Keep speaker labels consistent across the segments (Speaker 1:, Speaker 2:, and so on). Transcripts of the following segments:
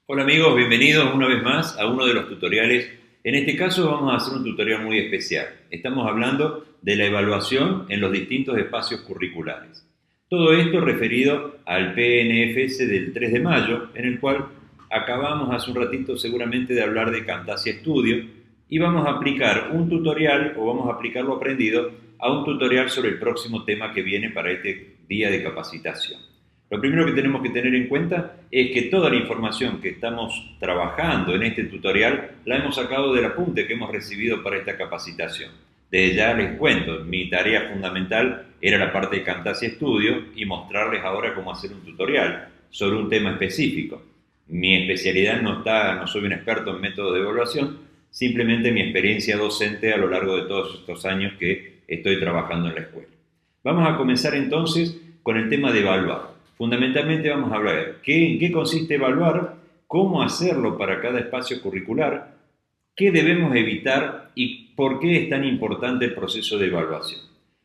Speaker 1: Hola amigos, bienvenidos una vez más a uno de los tutoriales. En este caso vamos a hacer un tutorial muy especial. Estamos hablando de la evaluación en los distintos espacios curriculares. Todo esto referido al PNFS del 3 de mayo, en el cual acabamos hace un ratito seguramente de hablar de Camtasia Studio y vamos a aplicar un tutorial o vamos a aplicar lo aprendido a un tutorial sobre el próximo tema que viene para este día de capacitación. Lo primero que tenemos que tener en cuenta es que toda la información que estamos trabajando en este tutorial la hemos sacado del apunte que hemos recibido para esta capacitación. Desde ya les cuento, mi tarea fundamental era la parte de Camtasia Studio y mostrarles ahora cómo hacer un tutorial sobre un tema específico. Mi especialidad no soy un experto en métodos de evaluación, simplemente mi experiencia docente a lo largo de todos estos años que estoy trabajando en la escuela. Vamos a comenzar entonces con el tema de evaluar. Fundamentalmente vamos a hablar en qué consiste evaluar, cómo hacerlo para cada espacio curricular, qué debemos evitar y por qué es tan importante el proceso de evaluación.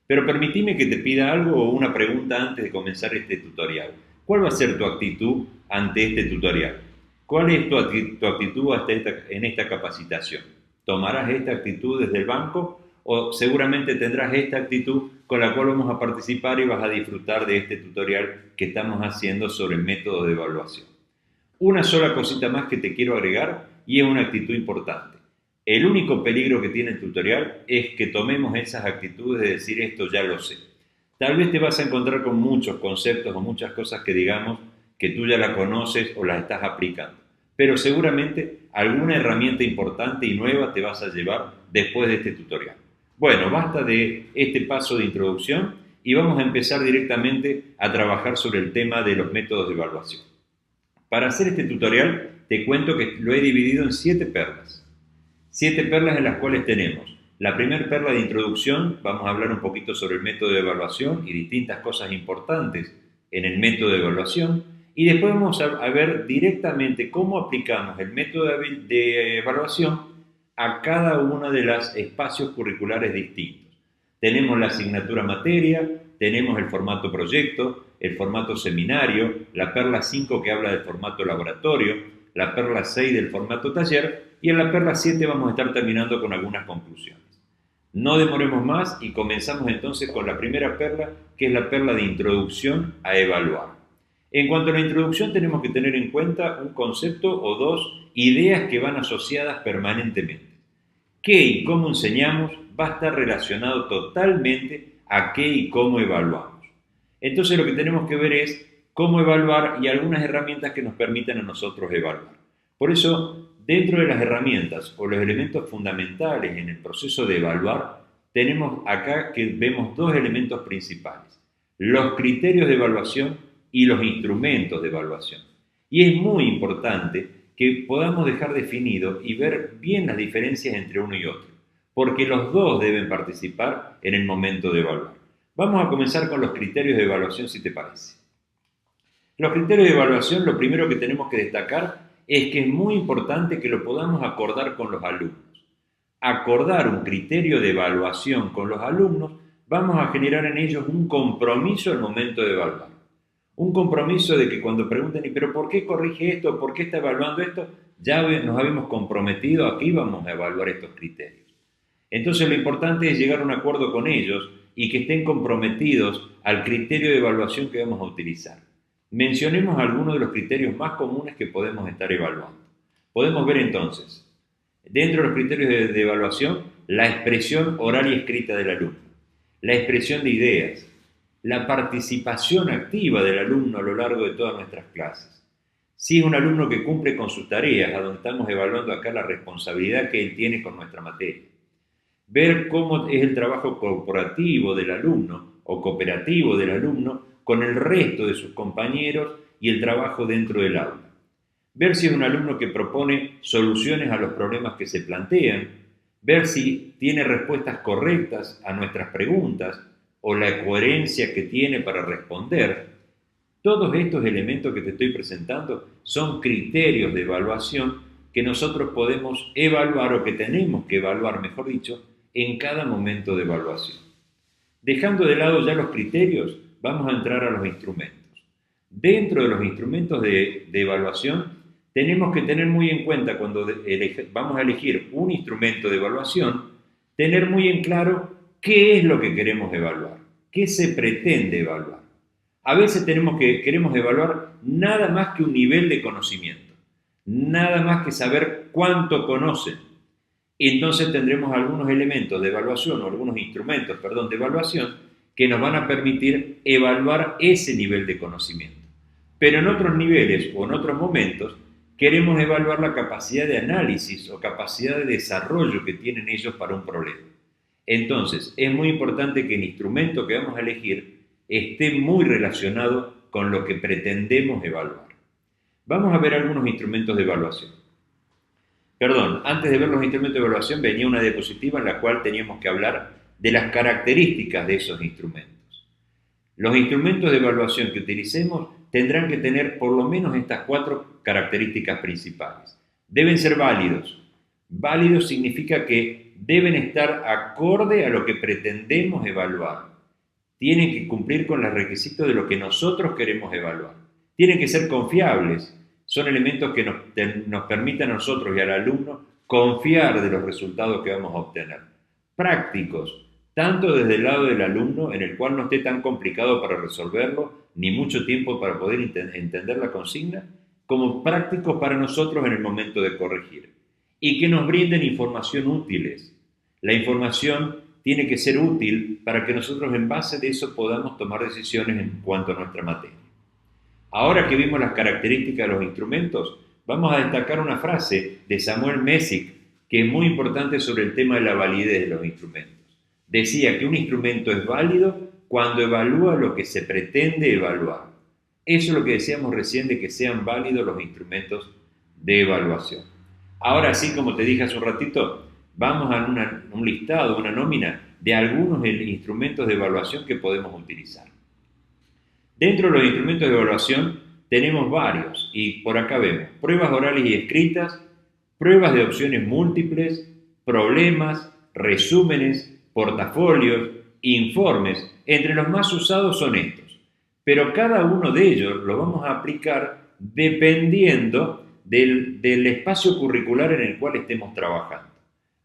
Speaker 1: Pero permitime que te pida algo o una pregunta antes de comenzar este tutorial. ¿Cuál va a ser tu actitud ante este tutorial? ¿Cuál es tu actitud en esta capacitación? ¿Tomarás esta actitud desde el banco o seguramente tendrás esta actitud con la cual vamos a participar y vas a disfrutar de este tutorial que estamos haciendo sobre el método de evaluación? Una sola cosita más que te quiero agregar y es una actitud importante. El único peligro que tiene el tutorial es que tomemos esas actitudes de decir esto ya lo sé. Tal vez te vas a encontrar con muchos conceptos o muchas cosas que digamos que tú ya la conoces o las estás aplicando. Pero seguramente alguna herramienta importante y nueva te vas a llevar después de este tutorial. Bueno, basta de este paso de introducción y vamos a empezar directamente a trabajar sobre el tema de los métodos de evaluación. Para hacer este tutorial te cuento que lo he dividido en 7 perlas. 7 perlas en las cuales tenemos la primera perla de introducción, vamos a hablar un poquito sobre el método de evaluación y distintas cosas importantes en el método de evaluación, y después vamos a ver directamente cómo aplicamos el método de evaluación a cada uno de los espacios curriculares distintos. Tenemos la asignatura materia, tenemos el formato proyecto, el formato seminario, la perla 5 que habla del formato laboratorio, la perla 6 del formato taller, y en la perla 7 vamos a estar terminando con algunas conclusiones. No demoremos más y comenzamos entonces con la primera perla, que es la perla de introducción a evaluar. En cuanto a la introducción, tenemos que tener en cuenta un concepto o dos ideas que van asociadas permanentemente. ¿Qué y cómo enseñamos? Va a estar relacionado totalmente a qué y cómo evaluamos. Entonces lo que tenemos que ver es cómo evaluar y algunas herramientas que nos permitan a nosotros evaluar. Por eso, dentro de las herramientas o los elementos fundamentales en el proceso de evaluar, tenemos acá que vemos dos elementos principales: los criterios de evaluación y los instrumentos de evaluación. Y es muy importante que podamos dejar definido y ver bien las diferencias entre uno y otro, porque los dos deben participar en el momento de evaluar. Vamos a comenzar con los criterios de evaluación, si te parece. Los criterios de evaluación, lo primero que tenemos que destacar es que es muy importante que lo podamos acordar con los alumnos. Acordar un criterio de evaluación con los alumnos, vamos a generar en ellos un compromiso al momento de evaluar. Un compromiso de que cuando pregunten, ¿pero por qué corrige esto? ¿Por qué está evaluando esto? Ya nos habíamos comprometido, aquí vamos a evaluar estos criterios. Entonces lo importante es llegar a un acuerdo con ellos y que estén comprometidos al criterio de evaluación que vamos a utilizar. Mencionemos algunos de los criterios más comunes que podemos estar evaluando. Podemos ver entonces, dentro de los criterios de evaluación, la expresión oral y escrita del alumno, la expresión de ideas, la participación activa del alumno a lo largo de todas nuestras clases. Si es un alumno que cumple con sus tareas, a donde estamos evaluando acá la responsabilidad que él tiene con nuestra materia. Ver cómo es el trabajo corporativo del alumno o cooperativo del alumno con el resto de sus compañeros y el trabajo dentro del aula. Ver si es un alumno que propone soluciones a los problemas que se plantean, ver si tiene respuestas correctas a nuestras preguntas o la coherencia que tiene para responder. Todos estos elementos que te estoy presentando son criterios de evaluación que nosotros podemos evaluar o que tenemos que evaluar, mejor dicho, en cada momento de evaluación. Dejando de lado ya los criterios, vamos a entrar a los instrumentos. Dentro de los instrumentos de evaluación tenemos que tener muy en cuenta cuando vamos a elegir un instrumento de evaluación, tener muy en claro qué es lo que queremos evaluar, qué se pretende evaluar. A veces queremos evaluar nada más que un nivel de conocimiento, nada más que saber cuánto conocen. Y entonces tendremos algunos elementos de evaluación o algunos instrumentos, perdón, de evaluación que nos van a permitir evaluar ese nivel de conocimiento. Pero en otros niveles o en otros momentos queremos evaluar la capacidad de análisis o capacidad de desarrollo que tienen ellos para un problema. Entonces, es muy importante que el instrumento que vamos a elegir esté muy relacionado con lo que pretendemos evaluar. Vamos a ver algunos instrumentos de evaluación. Perdón, antes de ver los instrumentos de evaluación venía una diapositiva en la cual teníamos que hablar de las características de esos instrumentos. Los instrumentos de evaluación que utilicemos tendrán que tener por lo menos estas 4 características principales. Deben ser válidos. Válido significa que deben estar acorde a lo que pretendemos evaluar. Tienen que cumplir con los requisitos de lo que nosotros queremos evaluar. Tienen que ser confiables. Son elementos que nos permitan a nosotros y al alumno confiar de los resultados que vamos a obtener. Prácticos, tanto desde el lado del alumno, en el cual no esté tan complicado para resolverlo, ni mucho tiempo para poder entender la consigna, como prácticos para nosotros en el momento de corregir. Y que nos brinden información útiles. La información tiene que ser útil para que nosotros en base de eso podamos tomar decisiones en cuanto a nuestra materia. Ahora que vimos las características de los instrumentos, vamos a destacar una frase de Samuel Messick que es muy importante sobre el tema de la validez de los instrumentos. Decía que un instrumento es válido cuando evalúa lo que se pretende evaluar. Eso es lo que decíamos recién de que sean válidos los instrumentos de evaluación. Ahora sí, como te dije hace un ratito, vamos a un listado, una nómina de algunos instrumentos de evaluación que podemos utilizar. Dentro de los instrumentos de evaluación tenemos varios y por acá vemos pruebas orales y escritas, pruebas de opciones múltiples, problemas, resúmenes, portafolios, informes. Entre los más usados son estos, pero cada uno de ellos lo vamos a aplicar dependiendo del espacio curricular en el cual estemos trabajando.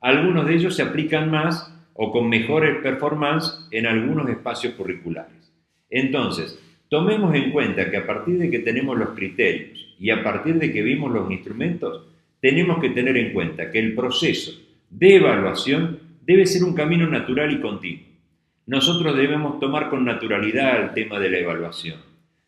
Speaker 1: Algunos de ellos se aplican más o con mejores performance en algunos espacios curriculares. Entonces, tomemos en cuenta que a partir de que tenemos los criterios y a partir de que vimos los instrumentos, tenemos que tener en cuenta que el proceso de evaluación debe ser un camino natural y continuo. Nosotros debemos tomar con naturalidad el tema de la evaluación.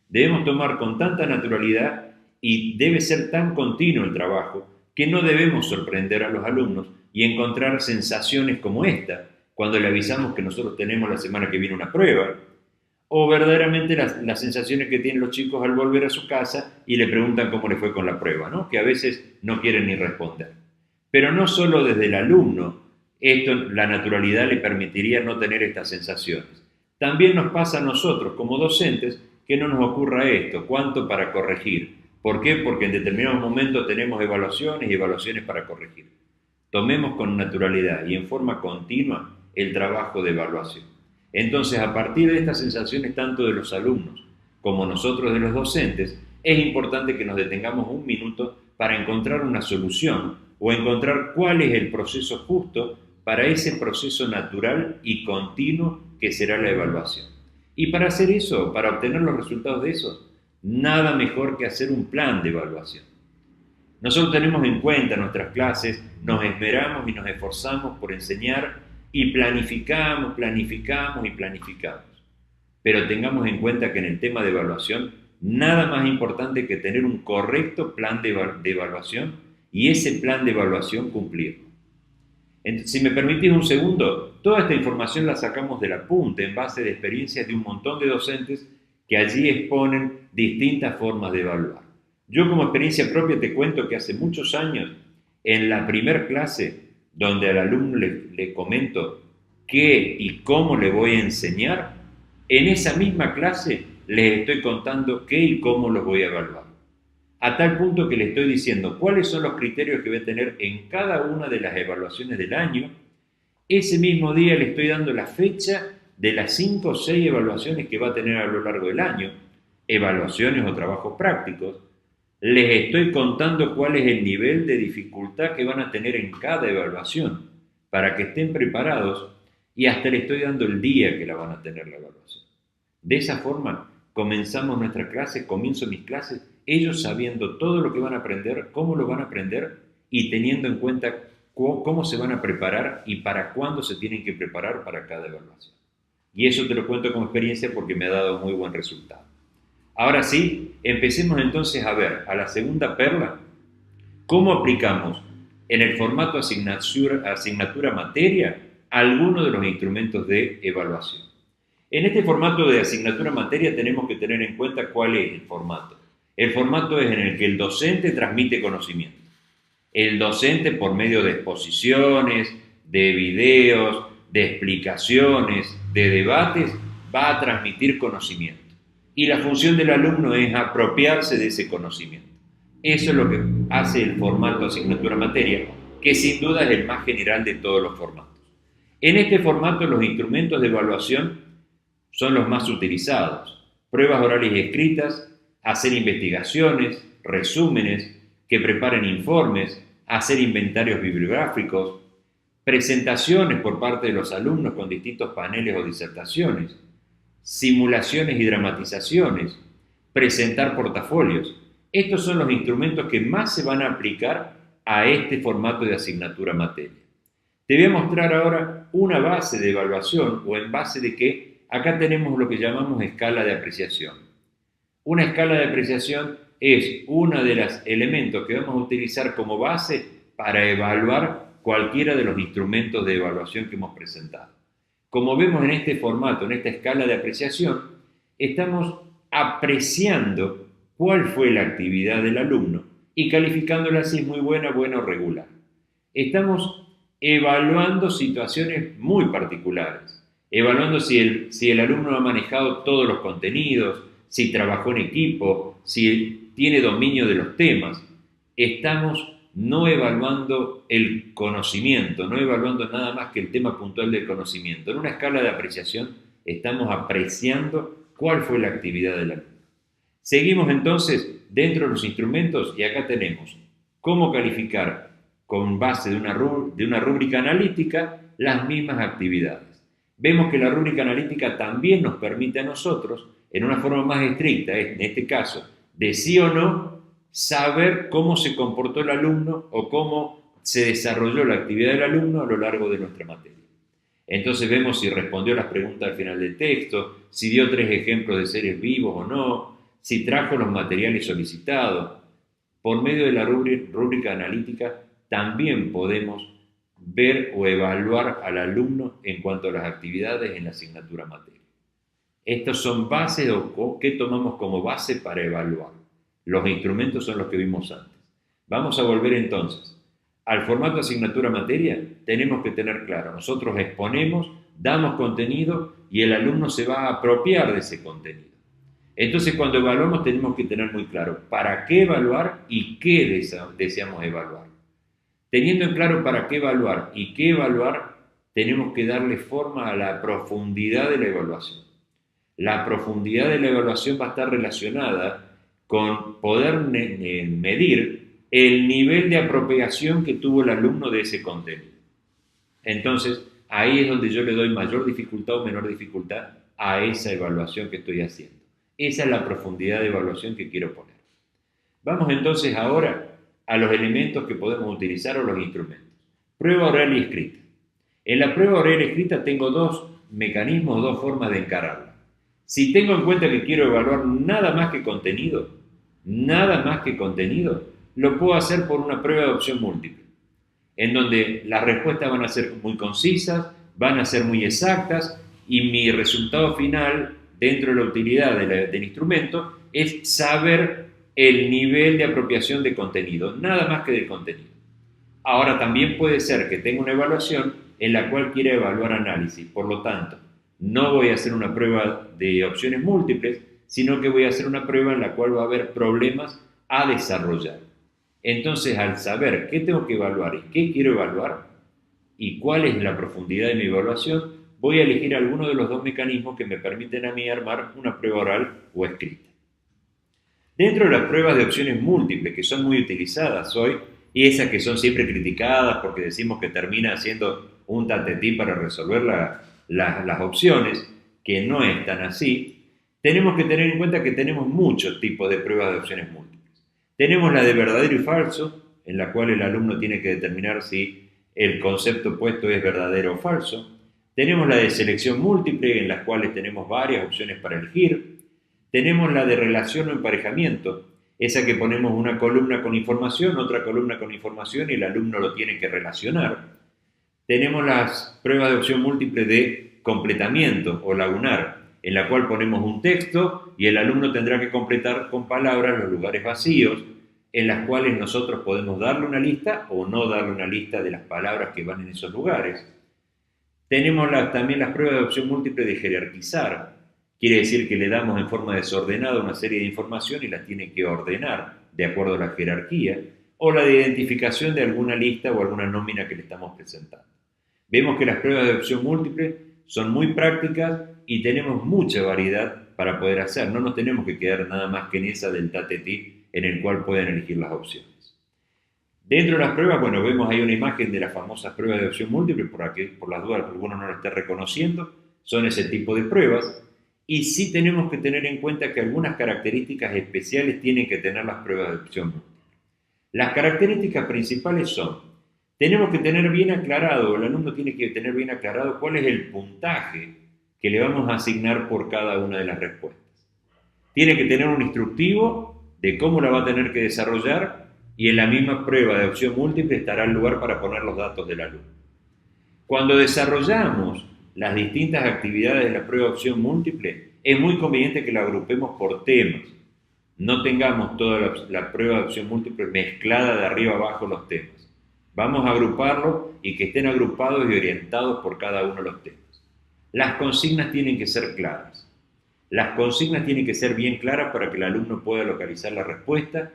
Speaker 1: Debemos tomar con tanta naturalidad y debe ser tan continuo el trabajo que no debemos sorprender a los alumnos y encontrar sensaciones como esta cuando le avisamos que nosotros tenemos la semana que viene una prueba, o verdaderamente las sensaciones que tienen los chicos al volver a su casa y le preguntan cómo le fue con la prueba, ¿no? Que a veces no quieren ni responder. Pero no solo desde el alumno, la naturalidad le permitiría no tener estas sensaciones. También nos pasa a nosotros como docentes que no nos ocurra esto, cuánto para corregir. ¿Por qué? Porque en determinados momentos tenemos evaluaciones y evaluaciones para corregir. Tomemos con naturalidad y en forma continua el trabajo de evaluación. Entonces, a partir de estas sensaciones tanto de los alumnos como nosotros de los docentes, es importante que nos detengamos un minuto para encontrar una solución o encontrar cuál es el proceso justo para ese proceso natural y continuo que será la evaluación. Y para hacer eso, para obtener los resultados de eso, nada mejor que hacer un plan de evaluación. Nosotros tenemos en cuenta nuestras clases, nos esmeramos y nos esforzamos por enseñar y planificamos. Pero tengamos en cuenta que en el tema de evaluación, nada más importante que tener un correcto plan de evaluación y ese plan de evaluación cumplirlo. Si me permitís un segundo, toda esta información la sacamos del apunte en base de experiencias de un montón de docentes que allí exponen distintas formas de evaluar. Yo como experiencia propia te cuento que hace muchos años, en la primer clase, donde al alumno le comento qué y cómo le voy a enseñar, en esa misma clase les estoy contando qué y cómo los voy a evaluar. A tal punto que le estoy diciendo cuáles son los criterios que voy a tener en cada una de las evaluaciones del año. Ese mismo día le estoy dando la fecha de las 5 o 6 evaluaciones que va a tener a lo largo del año, evaluaciones o trabajos prácticos, Les estoy contando cuál es el nivel de dificultad que van a tener en cada evaluación para que estén preparados y hasta les estoy dando el día que la van a tener la evaluación. De esa forma comenzamos nuestra clase, comienzo mis clases, ellos sabiendo todo lo que van a aprender, cómo lo van a aprender y teniendo en cuenta cómo se van a preparar y para cuándo se tienen que preparar para cada evaluación. Y eso te lo cuento como experiencia porque me ha dado muy buen resultado. Ahora sí, empecemos entonces a ver a la segunda perla, cómo aplicamos en el formato asignatura materia algunos de los instrumentos de evaluación. En este formato de asignatura materia tenemos que tener en cuenta cuál es el formato. El formato es en el que el docente transmite conocimiento. El docente, por medio de exposiciones, de videos, de explicaciones, de debates, va a transmitir conocimiento. Y la función del alumno es apropiarse de ese conocimiento. Eso es lo que hace el formato asignatura-materia, que sin duda es el más general de todos los formatos. En este formato los instrumentos de evaluación son los más utilizados. Pruebas orales y escritas, hacer investigaciones, resúmenes, que preparen informes, hacer inventarios bibliográficos, presentaciones por parte de los alumnos con distintos paneles o disertaciones, simulaciones y dramatizaciones, presentar portafolios. Estos son los instrumentos que más se van a aplicar a este formato de asignatura materia. Te voy a mostrar ahora una base de evaluación o en base de que acá tenemos lo que llamamos escala de apreciación. Una escala de apreciación es uno de los elementos que vamos a utilizar como base para evaluar cualquiera de los instrumentos de evaluación que hemos presentado. Como vemos en este formato, en esta escala de apreciación, estamos apreciando cuál fue la actividad del alumno y calificándola si es muy buena, buena o regular. Estamos evaluando situaciones muy particulares, evaluando si el alumno ha manejado todos los contenidos, si trabajó en equipo, si tiene dominio de los temas. Estamos no evaluando el conocimiento, no evaluando nada más que el tema puntual del conocimiento. En una escala de apreciación estamos apreciando cuál fue la actividad del alumno. Seguimos entonces dentro de los instrumentos y acá tenemos cómo calificar con base de una rúbrica analítica las mismas actividades. Vemos que la rúbrica analítica también nos permite a nosotros, en una forma más estricta, en este caso, de sí o no, saber cómo se comportó el alumno o cómo se desarrolló la actividad del alumno a lo largo de nuestra materia. Entonces vemos si respondió las preguntas al final del texto, si dio 3 ejemplos de seres vivos o no, si trajo los materiales solicitados. Por medio de la rúbrica analítica también podemos ver o evaluar al alumno en cuanto a las actividades en la asignatura materia. Estos son bases o que tomamos como base para evaluar. Los instrumentos son los que vimos antes. Vamos a volver entonces al formato asignatura-materia. Tenemos que tener claro, nosotros exponemos, damos contenido y el alumno se va a apropiar de ese contenido. Entonces, cuando evaluamos tenemos que tener muy claro para qué evaluar y qué deseamos evaluar. Teniendo en claro para qué evaluar y qué evaluar, tenemos que darle forma a la profundidad de la evaluación. La profundidad de la evaluación va a estar relacionada con poder medir el nivel de apropiación que tuvo el alumno de ese contenido. Entonces, ahí es donde yo le doy mayor dificultad o menor dificultad a esa evaluación que estoy haciendo. Esa es la profundidad de evaluación que quiero poner. Vamos entonces ahora a los elementos que podemos utilizar o los instrumentos. Prueba oral y escrita. En la prueba oral y escrita tengo 2 mecanismos, 2 formas de encararla. Si tengo en cuenta que quiero evaluar nada más que contenido, lo puedo hacer por una prueba de opción múltiple, en donde las respuestas van a ser muy concisas, van a ser muy exactas y mi resultado final dentro de la utilidad del instrumento es saber el nivel de apropiación de contenido, nada más que del contenido. Ahora también puede ser que tenga una evaluación en la cual quiera evaluar análisis, por lo tanto, no voy a hacer una prueba de opciones múltiples, sino que voy a hacer una prueba en la cual va a haber problemas a desarrollar. Entonces, al saber qué tengo que evaluar y qué quiero evaluar y cuál es la profundidad de mi evaluación, voy a elegir alguno de los 2 mecanismos que me permiten a mí armar una prueba oral o escrita. Dentro de las pruebas de opciones múltiples, que son muy utilizadas hoy, y esas que son siempre criticadas porque decimos que termina siendo un tatetí para resolver las opciones, que no es tan así, tenemos que tener en cuenta que tenemos muchos tipos de pruebas de opciones múltiples. Tenemos la de verdadero y falso, en la cual el alumno tiene que determinar si el concepto puesto es verdadero o falso. Tenemos la de selección múltiple, en las cuales tenemos varias opciones para elegir. Tenemos la de relación o emparejamiento, esa que ponemos una columna con información, otra columna con información y el alumno lo tiene que relacionar. Tenemos las pruebas de opción múltiple de completamiento o lagunar, en la cual ponemos un texto y el alumno tendrá que completar con palabras los lugares vacíos, en las cuales nosotros podemos darle una lista o no darle una lista de las palabras que van en esos lugares. Tenemos también las pruebas de opción múltiple de jerarquizar. Quiere decir que le damos en forma desordenada una serie de información y las tiene que ordenar de acuerdo a la jerarquía, o la de identificación de alguna lista o alguna nómina que le estamos presentando. Vemos que las pruebas de opción múltiple son muy prácticas y tenemos mucha variedad para poder hacer. No nos tenemos que quedar nada más que en esa del tatetí en el cual pueden elegir las opciones. Dentro de las pruebas, bueno, vemos ahí una imagen de las famosas pruebas de opción múltiple, por las dudas que alguno no lo esté reconociendo, son ese tipo de pruebas. Y sí tenemos que tener en cuenta que algunas características especiales tienen que tener las pruebas de opción múltiple. Las características principales son, tenemos que tener bien aclarado, el alumno tiene que tener bien aclarado cuál es el puntaje que le vamos a asignar por cada una de las respuestas. Tiene que tener un instructivo de cómo la va a tener que desarrollar y en la misma prueba de opción múltiple estará el lugar para poner los datos del alumno. Cuando desarrollamos las distintas actividades de la prueba de opción múltiple, es muy conveniente que la agrupemos por temas. No tengamos toda la prueba de opción múltiple mezclada de arriba abajo los temas. Vamos a agruparlo y que estén agrupados y orientados por cada uno de los temas. Las consignas tienen que ser claras. Las consignas tienen que ser bien claras para que el alumno pueda localizar la respuesta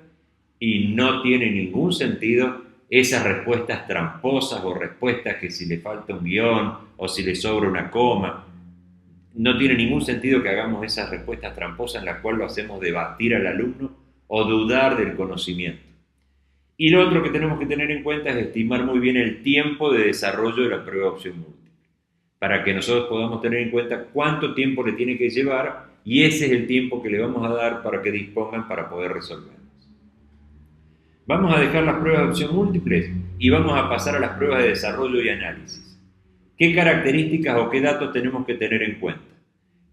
Speaker 1: y no tiene ningún sentido esas respuestas tramposas o respuestas que si le falta un guión o si le sobra una coma. No tiene ningún sentido que hagamos esas respuestas tramposas en las cuales lo hacemos debatir al alumno o dudar del conocimiento. Y lo otro que tenemos que tener en cuenta es estimar muy bien el tiempo de desarrollo de la prueba de opción múltiple, para que nosotros podamos tener en cuenta cuánto tiempo le tiene que llevar y ese es el tiempo que le vamos a dar para que dispongan para poder resolverlas. Vamos a dejar las pruebas de opción múltiples y vamos a pasar a las pruebas de desarrollo y análisis. ¿Qué características o qué datos tenemos que tener en cuenta?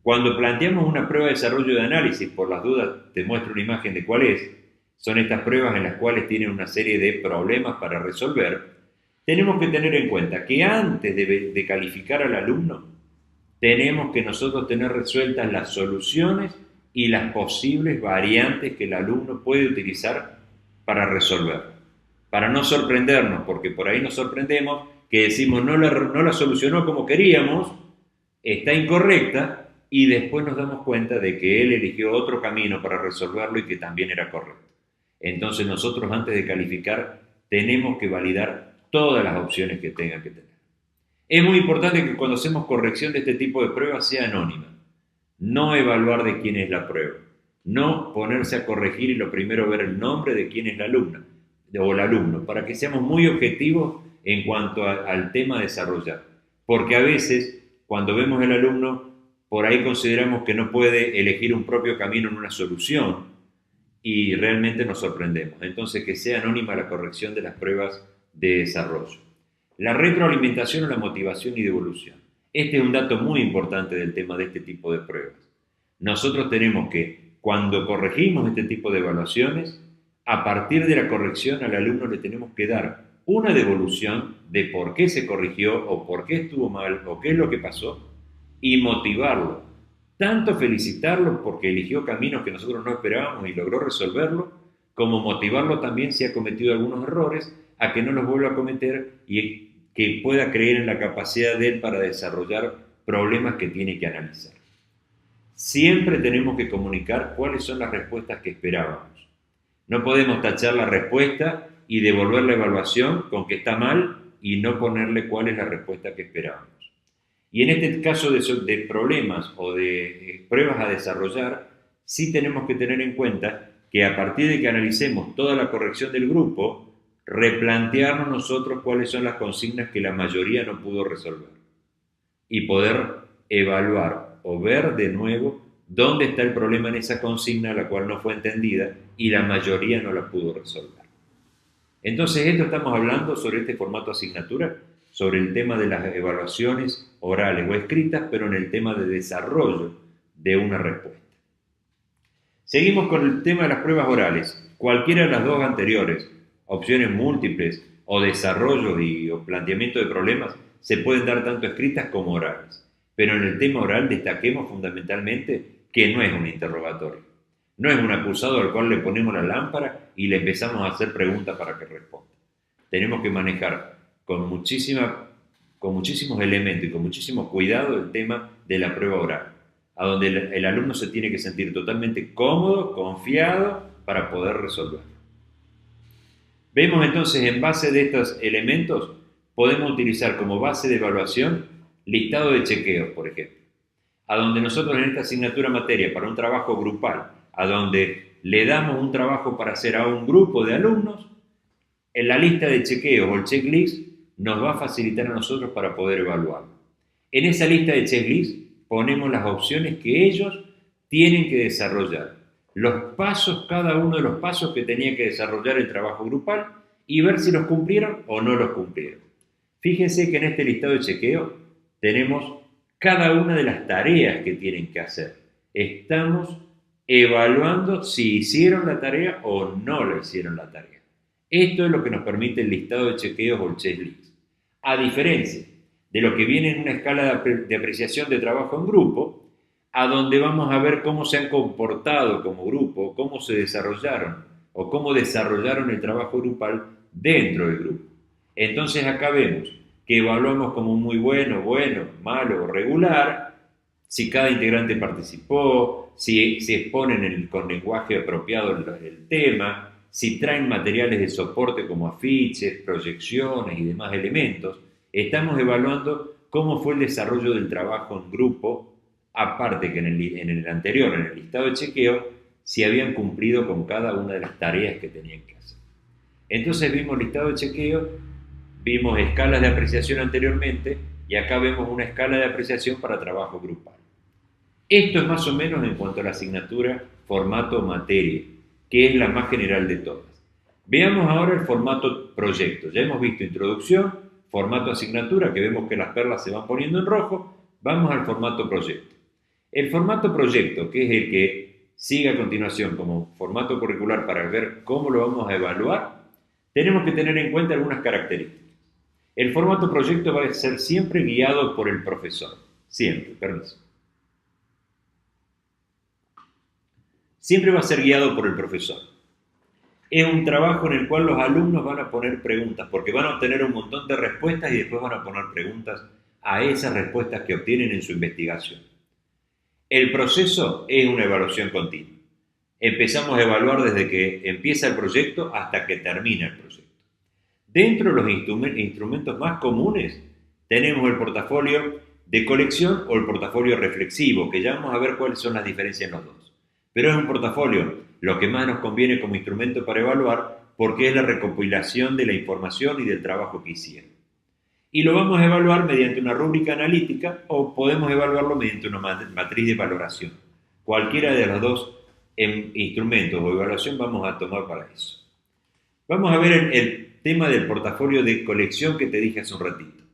Speaker 1: Cuando planteamos una prueba de desarrollo y análisis, por las dudas te muestro una imagen de cuál es, son estas pruebas en las cuales tienen una serie de problemas para resolver, tenemos que tener en cuenta que antes de calificar al alumno, tenemos que nosotros tener resueltas las soluciones y las posibles variantes que el alumno puede utilizar para resolver. Para no sorprendernos, porque por ahí nos sorprendemos que decimos no la solucionó como queríamos, está incorrecta, y después nos damos cuenta de que él eligió otro camino para resolverlo y que también era correcto. Entonces nosotros antes de calificar tenemos que validar todas las opciones que tenga que tener. Es muy importante que cuando hacemos corrección de este tipo de pruebas sea anónima. No evaluar de quién es la prueba. No ponerse a corregir y lo primero ver el nombre de quién es la alumna o el alumno, para que seamos muy objetivos en cuanto al tema a desarrollar. Porque a veces, cuando vemos el alumno, por ahí consideramos que no puede elegir un propio camino en una solución y realmente nos sorprendemos. Entonces, que sea anónima la corrección de las pruebas de desarrollo. La retroalimentación o la motivación y devolución. Este es un dato muy importante del tema de este tipo de pruebas. Nosotros tenemos que, cuando corregimos este tipo de evaluaciones, a partir de la corrección al alumno le tenemos que dar una devolución de por qué se corrigió o por qué estuvo mal o qué es lo que pasó y motivarlo. Tanto felicitarlo porque eligió caminos que nosotros no esperábamos y logró resolverlo, como motivarlo también si ha cometido algunos errores a que no los vuelva a cometer y que pueda creer en la capacidad de él para desarrollar problemas que tiene que analizar. Siempre tenemos que comunicar cuáles son las respuestas que esperábamos. No podemos tachar la respuesta y devolver la evaluación con que está mal y no ponerle cuál es la respuesta que esperábamos. Y en este caso de problemas o de pruebas a desarrollar, sí tenemos que tener en cuenta que a partir de que analicemos toda la corrección del grupo, replantearnos nosotros cuáles son las consignas que la mayoría no pudo resolver y poder evaluar o ver de nuevo dónde está el problema en esa consigna, la cual no fue entendida y la mayoría no la pudo resolver. Entonces, esto estamos hablando sobre este formato de asignatura, sobre el tema de las evaluaciones orales o escritas, pero en el tema de desarrollo de una respuesta. Seguimos con el tema de las pruebas orales. Cualquiera de las dos anteriores, opciones múltiples o desarrollo o planteamiento de problemas, se pueden dar tanto escritas como orales. Pero en el tema oral destaquemos fundamentalmente que no es un interrogatorio. No es un acusado al cual le ponemos la lámpara y le empezamos a hacer preguntas para que responda. Tenemos que manejar con muchísimos elementos y con muchísimo cuidado el tema de la prueba oral, a donde el alumno se tiene que sentir totalmente cómodo, confiado para poder resolver. Vemos entonces, en base de estos elementos, podemos utilizar como base de evaluación listado de chequeos, por ejemplo, a donde nosotros en esta asignatura materia para un trabajo grupal, a donde le damos un trabajo para hacer a un grupo de alumnos, en la lista de chequeos o el checklist nos va a facilitar a nosotros para poder evaluarlo. En esa lista de checklist ponemos las opciones que ellos tienen que desarrollar, los pasos, cada uno de los pasos que tenía que desarrollar el trabajo grupal y ver si los cumplieron o no los cumplieron. Fíjense que en este listado de chequeo tenemos cada una de las tareas que tienen que hacer. Estamos evaluando si hicieron la tarea o no lo hicieron la tarea. Esto es lo que nos permite el listado de chequeos o el checklist. A diferencia de lo que viene en una escala de apreciación de trabajo en grupo, a donde vamos a ver cómo se han comportado como grupo, cómo se desarrollaron o cómo desarrollaron el trabajo grupal dentro del grupo. Entonces acá vemos que evaluamos como muy bueno, malo o regular, si cada integrante participó, si se exponen con lenguaje apropiado el tema, si traen materiales de soporte como afiches, proyecciones y demás elementos. Estamos evaluando cómo fue el desarrollo del trabajo en grupo, aparte que en el anterior, en el listado de chequeo, si habían cumplido con cada una de las tareas que tenían que hacer. Entonces vimos listado de chequeo, vimos escalas de apreciación anteriormente y acá vemos una escala de apreciación para trabajo grupal. Esto es más o menos en cuanto a la asignatura formato materia, que es la más general de todas. Veamos ahora el formato proyecto. Ya hemos visto introducción, formato asignatura, que vemos que las perlas se van poniendo en rojo. Vamos al formato proyecto. El formato proyecto, que es el que sigue a continuación como formato curricular para ver cómo lo vamos a evaluar, tenemos que tener en cuenta algunas características. El formato proyecto va a ser siempre guiado por el profesor. Siempre, permiso. Siempre va a ser guiado por el profesor. Es un trabajo en el cual los alumnos van a poner preguntas, porque van a obtener un montón de respuestas y después van a poner preguntas a esas respuestas que obtienen en su investigación. El proceso es una evaluación continua. Empezamos a evaluar desde que empieza el proyecto hasta que termina el proyecto. Dentro de los instrumentos más comunes tenemos el portafolio de colección o el portafolio reflexivo, que ya vamos a ver cuáles son las diferencias en los dos. Pero es un portafolio lo que más nos conviene como instrumento para evaluar porque es la recopilación de la información y del trabajo que hicieron. Y lo vamos a evaluar mediante una rúbrica analítica o podemos evaluarlo mediante una matriz de valoración. Cualquiera de los dos instrumentos o evaluación vamos a tomar para eso. Vamos a ver el tema del portafolio de colección que te dije hace un ratito.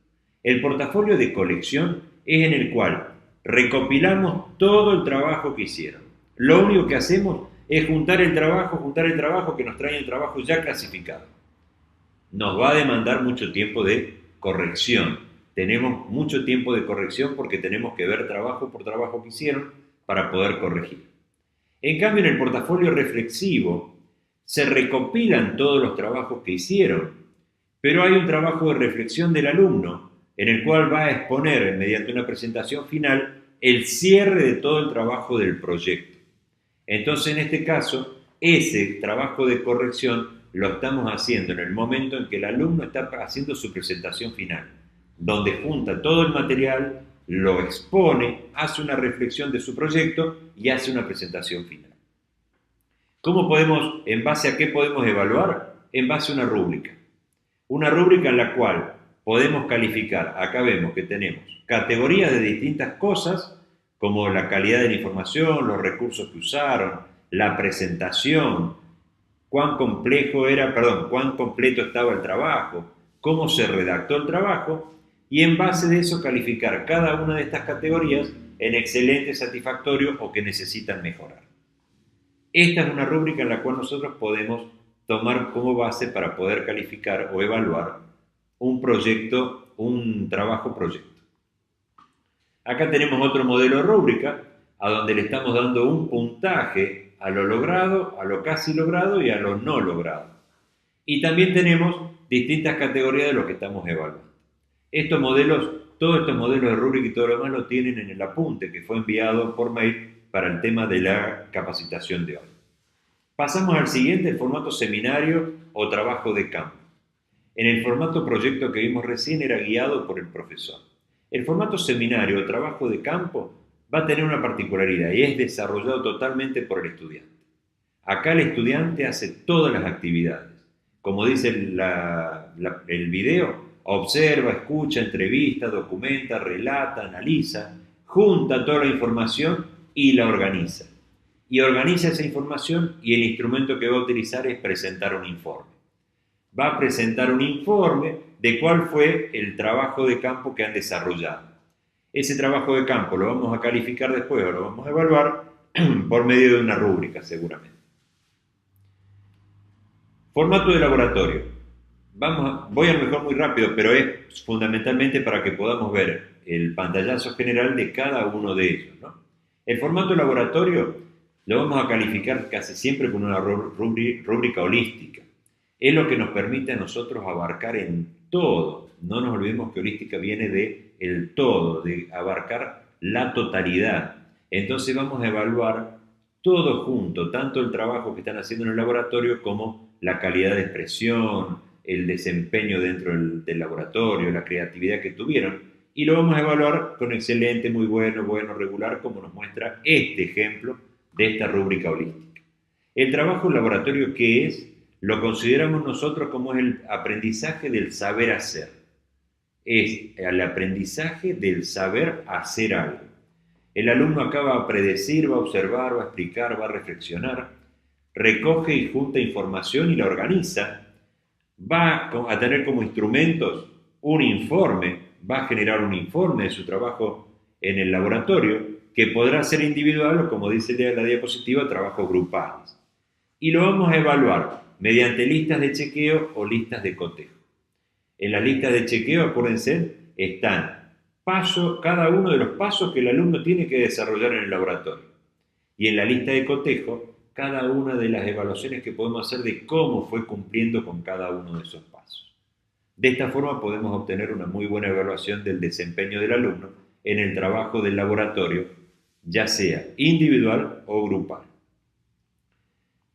Speaker 1: El portafolio de colección es en el cual recopilamos todo el trabajo que hicieron. Lo único que hacemos es juntar el trabajo que nos trae el trabajo ya clasificado. Nos va a demandar mucho tiempo de corrección. Tenemos mucho tiempo de corrección porque tenemos que ver trabajo por trabajo que hicieron para poder corregir. En cambio, en el portafolio reflexivo se recopilan todos los trabajos que hicieron, pero hay un trabajo de reflexión del alumno en el cual va a exponer mediante una presentación final el cierre de todo el trabajo del proyecto. Entonces, en este caso, ese trabajo de corrección lo estamos haciendo en el momento en que el alumno está haciendo su presentación final, donde junta todo el material, lo expone, hace una reflexión de su proyecto y hace una presentación final. ¿En base a qué podemos evaluar? En base a una rúbrica. Una rúbrica en la cual podemos calificar, acá vemos que tenemos categorías de distintas cosas, como la calidad de la información, los recursos que usaron, la presentación, cuán completo estaba el trabajo, cómo se redactó el trabajo, y en base de eso calificar cada una de estas categorías en excelente, satisfactorio o que necesitan mejorar. Esta es una rúbrica en la cual nosotros podemos tomar como base para poder calificar o evaluar un proyecto, un trabajo proyecto. Acá tenemos otro modelo de rúbrica, a donde le estamos dando un puntaje a lo logrado, a lo casi logrado y a lo no logrado. Y también tenemos distintas categorías de lo que estamos evaluando. Todos estos modelos de rúbrica y todo lo demás lo tienen en el apunte que fue enviado por mail para el tema de la capacitación de hoy. Pasamos al siguiente, el formato seminario o trabajo de campo. En el formato proyecto que vimos recién era guiado por el profesor. El formato seminario o trabajo de campo va a tener una particularidad y es desarrollado totalmente por el estudiante. Acá el estudiante hace todas las actividades. Como dice el video, observa, escucha, entrevista, documenta, relata, analiza, junta toda la información y la organiza. Y organiza esa información y el instrumento que va a utilizar es presentar un informe. Va a presentar un informe de cuál fue el trabajo de campo que han desarrollado. Ese trabajo de campo lo vamos a calificar después o lo vamos a evaluar por medio de una rúbrica seguramente. Formato de laboratorio. Voy a lo mejor muy rápido, pero es fundamentalmente para que podamos ver el pantallazo general de cada uno de ellos, ¿no? El formato laboratorio lo vamos a calificar casi siempre con una rúbrica holística. Es lo que nos permite a nosotros abarcar en todo. No nos olvidemos que holística viene de el todo, de abarcar la totalidad. Entonces vamos a evaluar todo junto, tanto el trabajo que están haciendo en el laboratorio como la calidad de expresión, el desempeño dentro del laboratorio, la creatividad que tuvieron, y lo vamos a evaluar con excelente, muy bueno, bueno, regular, como nos muestra este ejemplo de esta rúbrica holística. El trabajo en laboratorio, ¿qué es? Lo consideramos nosotros como el aprendizaje del saber hacer. Es el aprendizaje del saber hacer algo. El alumno acá va a predecir, va a observar, va a explicar, va a reflexionar, recoge y junta información y la organiza, va a tener como instrumentos un informe, va a generar un informe de su trabajo en el laboratorio, que podrá ser individual o, como dice la diapositiva, trabajos grupales. Y lo vamos a evaluar mediante listas de chequeo o listas de cotejo. En las listas de chequeo, acuérdense, están cada uno de los pasos que el alumno tiene que desarrollar en el laboratorio. Y en la lista de cotejo, cada una de las evaluaciones que podemos hacer de cómo fue cumpliendo con cada uno de esos pasos. De esta forma podemos obtener una muy buena evaluación del desempeño del alumno en el trabajo del laboratorio, ya sea individual o grupal.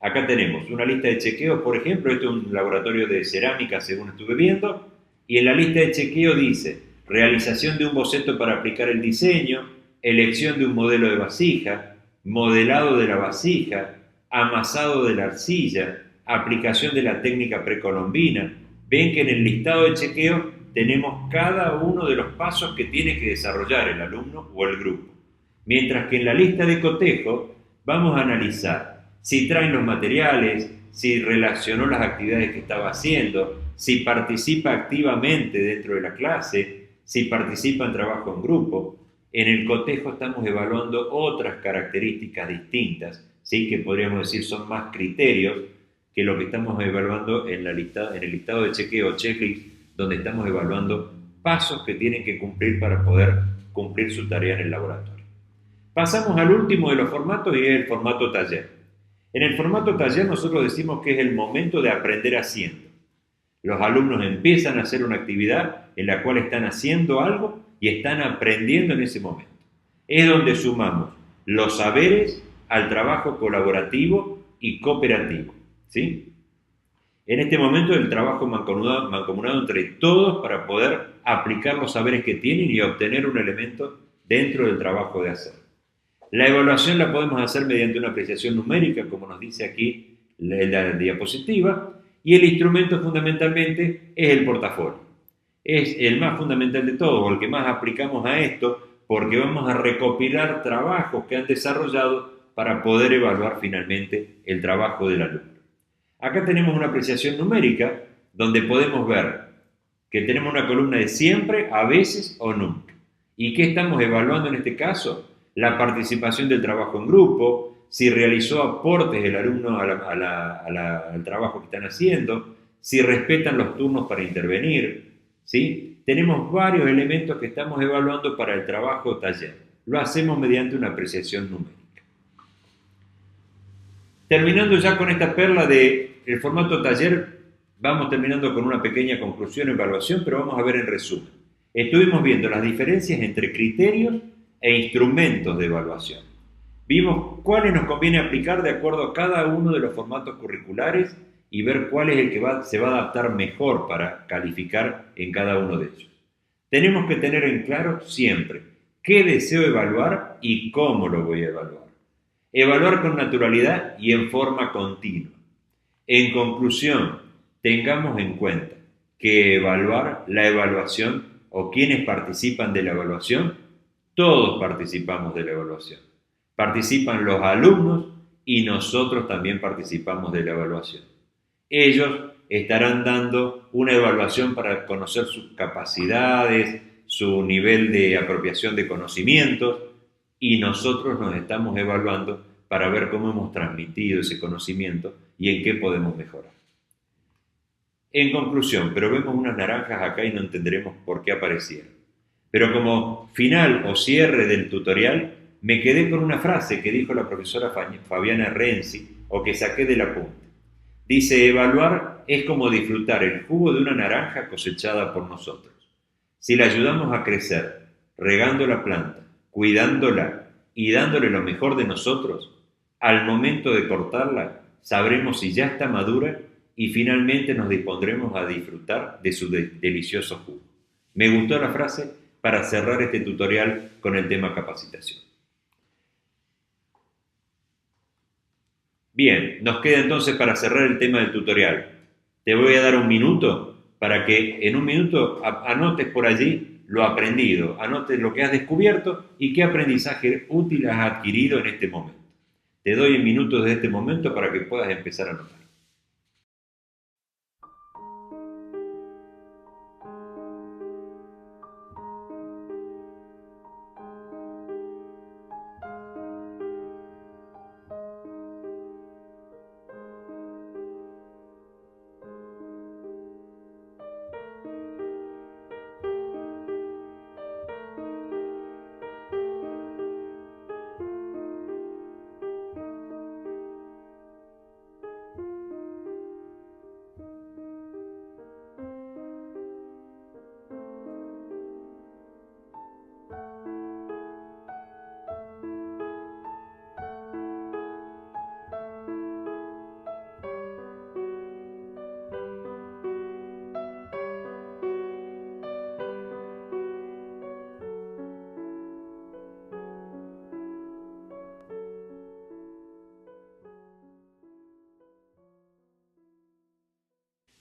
Speaker 1: Acá tenemos una lista de chequeos, por ejemplo, este es un laboratorio de cerámica según estuve viendo, y en la lista de chequeo dice realización de un boceto para aplicar el diseño, elección de un modelo de vasija, modelado de la vasija, amasado de la arcilla, aplicación de la técnica precolombina. Ven que en el listado de chequeo tenemos cada uno de los pasos que tiene que desarrollar el alumno o el grupo. Mientras que en la lista de cotejo vamos a analizar si traen los materiales, si relacionó las actividades que estaba haciendo, si participa activamente dentro de la clase, si participa en trabajo en grupo. En el cotejo estamos evaluando otras características distintas, ¿sí? Que podríamos decir son más criterios que lo que estamos evaluando en el listado de chequeo checklist, donde estamos evaluando pasos que tienen que cumplir para poder cumplir su tarea en el laboratorio. Pasamos al último de los formatos y es el formato taller. En el formato taller nosotros decimos que es el momento de aprender haciendo. Los alumnos empiezan a hacer una actividad en la cual están haciendo algo y están aprendiendo en ese momento. Es donde sumamos los saberes al trabajo colaborativo y cooperativo, ¿sí? En este momento el trabajo mancomunado entre todos para poder aplicar los saberes que tienen y obtener un elemento dentro del trabajo de hacer. La evaluación la podemos hacer mediante una apreciación numérica, como nos dice aquí la diapositiva, y el instrumento fundamentalmente es el portafolio. Es el más fundamental de todo, o el que más aplicamos a esto, porque vamos a recopilar trabajos que han desarrollado para poder evaluar finalmente el trabajo del alumno. Acá tenemos una apreciación numérica donde podemos ver que tenemos una columna de siempre, a veces o nunca. ¿Y qué estamos evaluando en este caso? La participación del trabajo en grupo, si realizó aportes el alumno al trabajo que están haciendo, si respetan los turnos para intervenir, ¿sí? Tenemos varios elementos que estamos evaluando para el trabajo taller. Lo hacemos mediante una apreciación numérica. Terminando ya con esta perla del formato taller, vamos terminando con una pequeña conclusión o evaluación, pero vamos a ver en resumen. Estuvimos viendo las diferencias entre criterios e instrumentos de evaluación. Vimos cuáles nos conviene aplicar de acuerdo a cada uno de los formatos curriculares y ver cuál es el que se va a adaptar mejor para calificar en cada uno de ellos. Tenemos que tener en claro siempre qué deseo evaluar y cómo lo voy a evaluar. Evaluar con naturalidad y en forma continua. En conclusión, tengamos en cuenta que la evaluación o quienes participan de la evaluación, todos participamos de la evaluación. Participan los alumnos y nosotros también participamos de la evaluación. Ellos estarán dando una evaluación para conocer sus capacidades, su nivel de apropiación de conocimientos, y nosotros nos estamos evaluando para ver cómo hemos transmitido ese conocimiento y en qué podemos mejorar. En conclusión, pero vemos unas naranjas acá y no entenderemos por qué aparecieron. Pero como final o cierre del tutorial, me quedé con una frase que dijo la profesora Fabiana Renzi, o que saqué del apunte. Dice: evaluar es como disfrutar el jugo de una naranja cosechada por nosotros. Si la ayudamos a crecer, regando la planta, cuidándola y dándole lo mejor de nosotros, al momento de cortarla, sabremos si ya está madura y finalmente nos dispondremos a disfrutar de su delicioso jugo. Me gustó la frase para cerrar este tutorial con el tema capacitación. Bien, nos queda entonces para cerrar el tema del tutorial. Te voy a dar un minuto para que en un minuto anotes por allí lo aprendido, anotes lo que has descubierto y qué aprendizaje útil has adquirido en este momento. Te doy en minutos de este momento para que puedas empezar a anotar.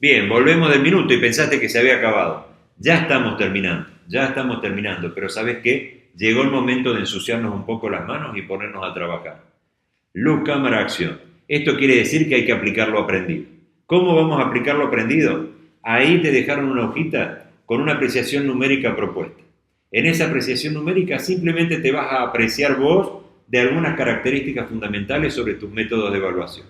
Speaker 1: Bien, volvemos del minuto y pensaste que se había acabado. Ya estamos terminando, pero ¿sabes qué? Llegó el momento de ensuciarnos un poco las manos y ponernos a trabajar. Luz, cámara, acción. Esto quiere decir que hay que aplicar lo aprendido. ¿Cómo vamos a aplicar lo aprendido? Ahí te dejaron una hojita con una apreciación numérica propuesta. En esa apreciación numérica simplemente te vas a apreciar vos de algunas características fundamentales sobre tus métodos de evaluación.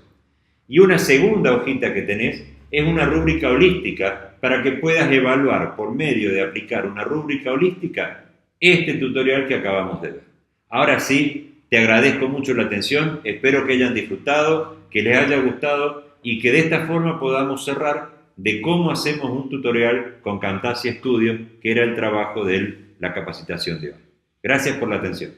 Speaker 1: Y una segunda hojita que tenés es una rúbrica holística para que puedas evaluar por medio de aplicar una rúbrica holística este tutorial que acabamos de ver. Ahora sí, te agradezco mucho la atención, espero que hayan disfrutado, que les haya gustado y que de esta forma podamos cerrar de cómo hacemos un tutorial con Camtasia Studio, que era el trabajo de la capacitación de hoy. Gracias por la atención.